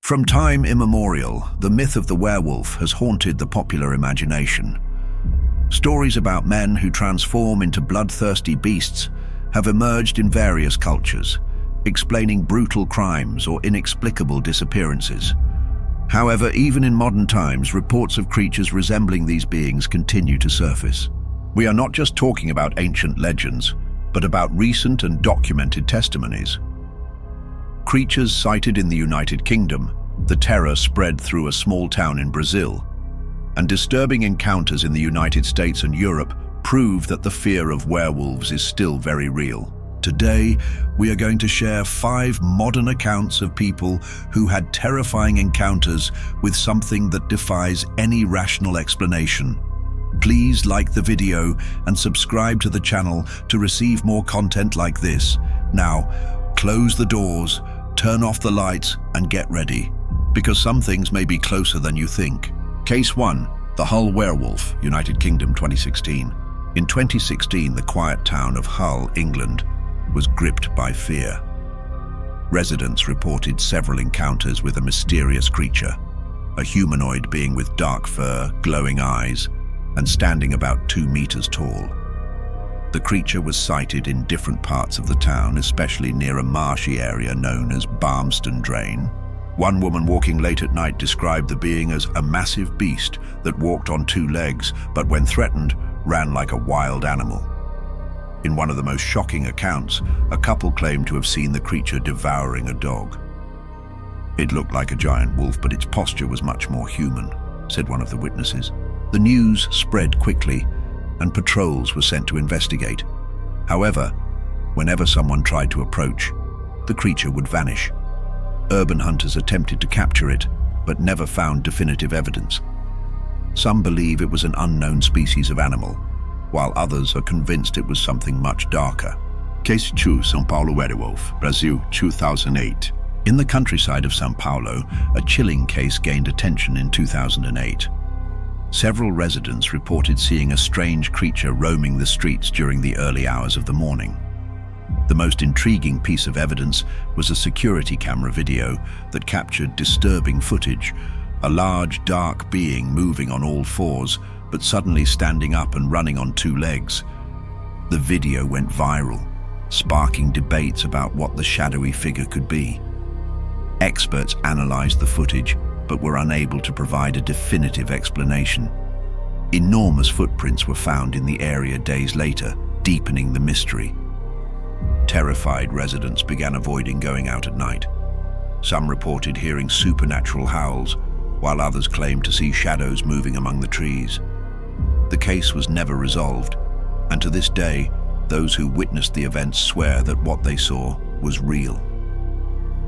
From time immemorial, the myth of the werewolf has haunted the popular imagination. Stories about men who transform into bloodthirsty beasts have emerged in various cultures, explaining brutal crimes or inexplicable disappearances. However, even in modern times, reports of creatures resembling these beings continue to surface. We are not just talking about ancient legends, but about recent and documented testimonies. Creatures sighted in the United Kingdom, the terror spread through a small town in Brazil, and disturbing encounters in the United States and Europe prove that the fear of werewolves is still very real. Today, we are going to share 5 modern accounts of people who had terrifying encounters with something that defies any rational explanation. Please like the video and subscribe to the channel to receive more content like this. Now, close the doors, turn off the lights, and get ready, because some things may be closer than you think. Case 1. The Hull Werewolf, United Kingdom, 2016. In 2016, the quiet town of Hull, England, was gripped by fear. Residents reported several encounters with a mysterious creature, a humanoid being with dark fur, glowing eyes, and standing about 2 meters tall. The creature was sighted in different parts of the town, especially near a marshy area known as Barmston Drain. One woman walking late at night described the being as a massive beast that walked on 2 legs, but when threatened, ran like a wild animal. In one of the most shocking accounts, a couple claimed to have seen the creature devouring a dog. It looked like a giant wolf, but its posture was much more human, said one of the witnesses. The news spread quickly, and patrols were sent to investigate. However, whenever someone tried to approach, the creature would vanish. Urban hunters attempted to capture it, but never found definitive evidence. Some believe it was an unknown species of animal, while others are convinced it was something much darker. Case 2, São Paulo Werewolf, Brazil, 2008. In the countryside of São Paulo, a chilling case gained attention in 2008. Several residents reported seeing a strange creature roaming the streets during the early hours of the morning. The most intriguing piece of evidence was a security camera video that captured disturbing footage, a large, dark being moving on all 4s, but suddenly standing up and running on 2 legs. The video went viral, sparking debates about what the shadowy figure could be. Experts analyzed the footage, but were unable to provide a definitive explanation. Enormous footprints were found in the area days later, deepening the mystery. Terrified residents began avoiding going out at night. Some reported hearing supernatural howls, while others claimed to see shadows moving among the trees. The case was never resolved, and to this day, those who witnessed the events swear that what they saw was real.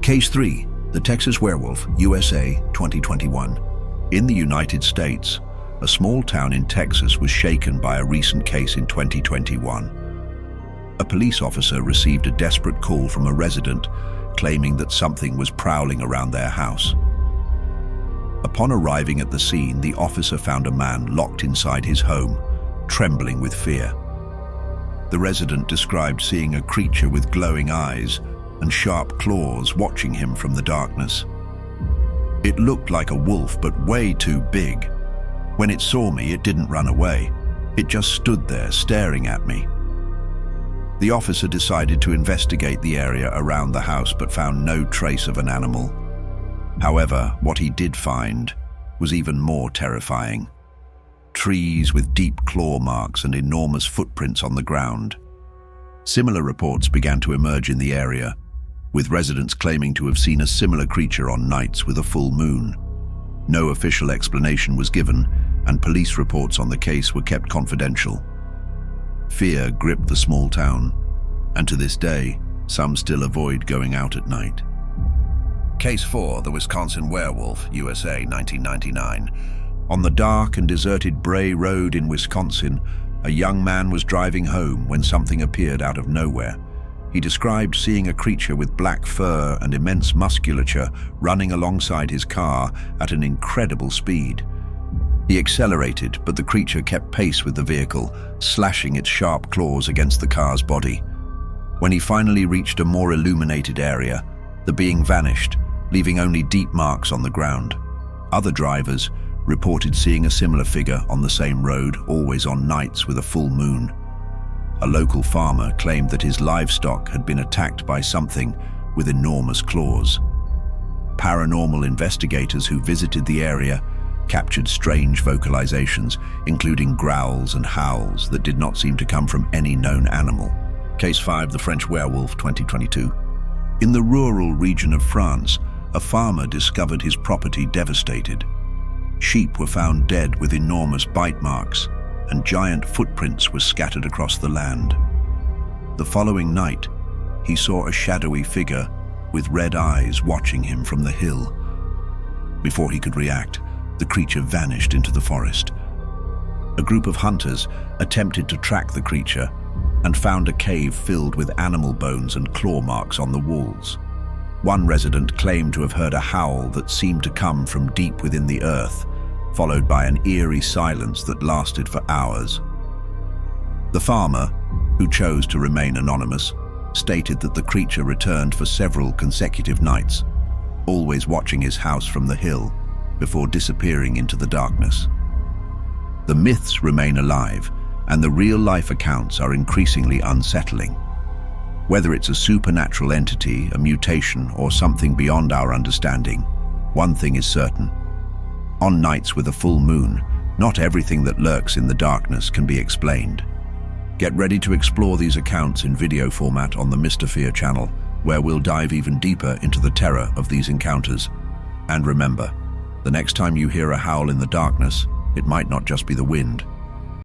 Case 3. The Texas Werewolf, USA, 2021. In the United States, a small town in Texas was shaken by a recent case in 2021. A police officer received a desperate call from a resident claiming that something was prowling around their house. Upon arriving at the scene, the officer found a man locked inside his home, trembling with fear. The resident described seeing a creature with glowing eyes and sharp claws watching him from the darkness. It looked like a wolf, but way too big. When it saw me, it didn't run away. It just stood there staring at me. The officer decided to investigate the area around the house, but found no trace of an animal. However, what he did find was even more terrifying. Trees with deep claw marks and enormous footprints on the ground. Similar reports began to emerge in the area, with residents claiming to have seen a similar creature on nights with a full moon. No official explanation was given, and police reports on the case were kept confidential. Fear gripped the small town, and to this day, some still avoid going out at night. Case 4, the Wisconsin Werewolf, USA, 1999. On the dark and deserted Bray Road in Wisconsin, a young man was driving home when something appeared out of nowhere. He described seeing a creature with black fur and immense musculature running alongside his car at an incredible speed. He accelerated, but the creature kept pace with the vehicle, slashing its sharp claws against the car's body. When he finally reached a more illuminated area, the being vanished, leaving only deep marks on the ground. Other drivers reported seeing a similar figure on the same road, always on nights with a full moon. A local farmer claimed that his livestock had been attacked by something with enormous claws. Paranormal investigators who visited the area captured strange vocalizations, including growls and howls that did not seem to come from any known animal. Case 5, the French Werewolf, 2022. In the rural region of France, a farmer discovered his property devastated. Sheep were found dead with enormous bite marks, and giant footprints were scattered across the land. The following night, he saw a shadowy figure with red eyes watching him from the hill. Before he could react, the creature vanished into the forest. A group of hunters attempted to track the creature and found a cave filled with animal bones and claw marks on the walls. One resident claimed to have heard a howl that seemed to come from deep within the earth, followed by an eerie silence that lasted for hours. The farmer, who chose to remain anonymous, stated that the creature returned for several consecutive nights, always watching his house from the hill before disappearing into the darkness. The myths remain alive, and the real-life accounts are increasingly unsettling. Whether it's a supernatural entity, a mutation, or something beyond our understanding, one thing is certain. On nights with a full moon, not everything that lurks in the darkness can be explained. Get ready to explore these accounts in video format on the Mr. Fear channel, where we'll dive even deeper into the terror of these encounters. And remember, the next time you hear a howl in the darkness, it might not just be the wind.